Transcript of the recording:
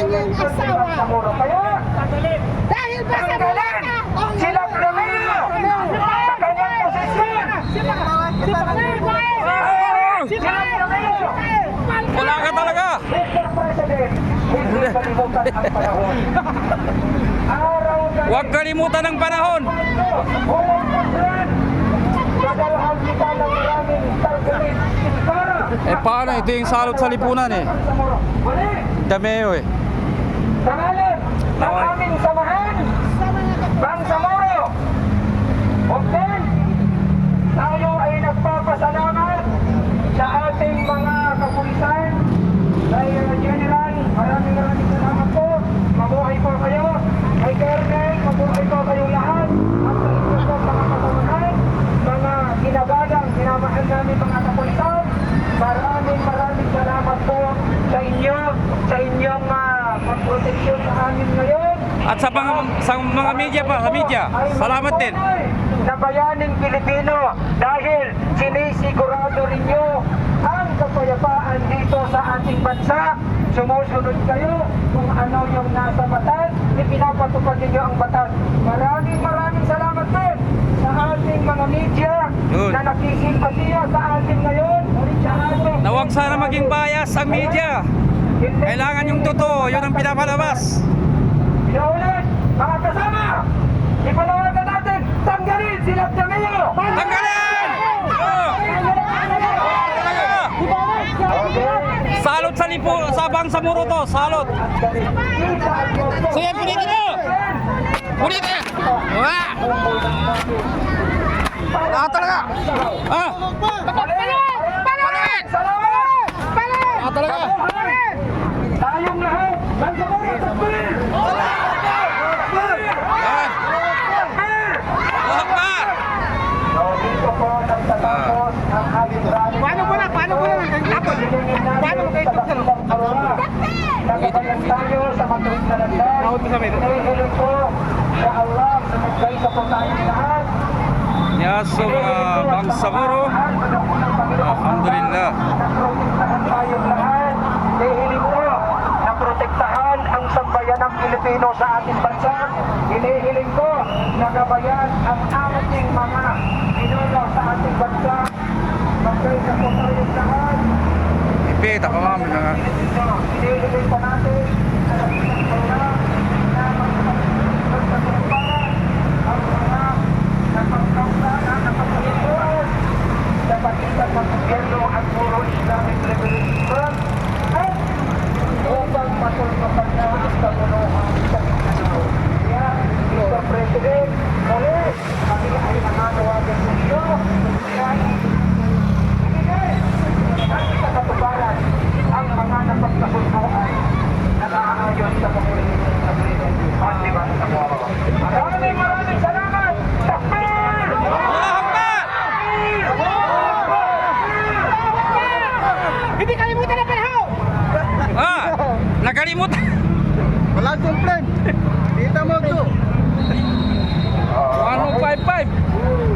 kanyang asawa. Dahil ba sa Malata? Sila Romeo sa kanyang posisyon. Wala ka talaga. Mr. President, hindi kalimutan ang panahon. Araw na Huwag kalimutan ang panahon. walang pasyan. Dadalhan kita ng maraming targeted para. Paano? Ito yung salot sa lipunan eh. Mali! Dameo eh. Tangalan ng aming samahan, Bangsamoro. Okay? Tayo ay nagpapasalamat sa ating mga kapulisan, kay General, maraming salamat po. Mabuhay po kayo. Kay Colonel, mabuhay po kayong lahat. At sa inyo po mga kasamahan, mga ginagalang, ginamahal namin mga kapulisan. Maraming salamat po sa inyo, sa inyong pagproteksyon sa amin ngayon. At sa mga media pa, sa media, salamat din. Na bayaning Pilipino dahil sinisigurado ninyo ang kapayapaan dito sa ating bansa. Sumusunod kayo kung ano yung nasa batas, ipinapatupad ninyo ang batas. Maraming salamat din sa ating mga media na nakisimpatiya sa atin ngayon. Na huwag sana maging bias ang media. Kailangan yung totoo, yun ang pinapalabas. Pinaulit, mga kasama, ipanawagan natin, tanggalin sila Dameo! Tanggalin! Oh! Salot sa Bangsamoro to, salot. Sige, punitin mo! Punitin! Wah! Talaga! Ah! Palit! Talaga! Tayong lahat, Bangsamoro, takbir! Dito po nagtatapos ang aming rally. Paano mo na? Paano mo kayo nagabayan tayo sa matuwid na landas. Hinihiling po sa Allah, sumugay sa po tayong lahat. Yes, so Bangsamoro, alhamdulillah. Naprotektahan tayong lahat. Hinihiling po na protektahan ang sambayan ng Pilipino sa ating bansa. Hinihiling ko na gabayan ang ating mga pinuno sa ating bansa. Magkay sa po tayong lahat. Ipita ko mami na nga. Hinihiling pa natin na nagpapala na magpapala ang mga napagkausa na napagkausa sa pagitan ng gobyerno at puro Islamic Liberation Front at upang matulpasan na ang kamunuhan sa Pilipino. Kaya, Mr. President, muli, kami ay nananawagan sa iyo. Kaya, ibigay ang ikakatubaran ang mga napagkasunduan na naaayon sa komunidad sa President. At diba sa mga maraming salamat! Takbir! Hindi kalimutan na panahon! Nakalimutan. Walang complaint. Dito mo to. 155.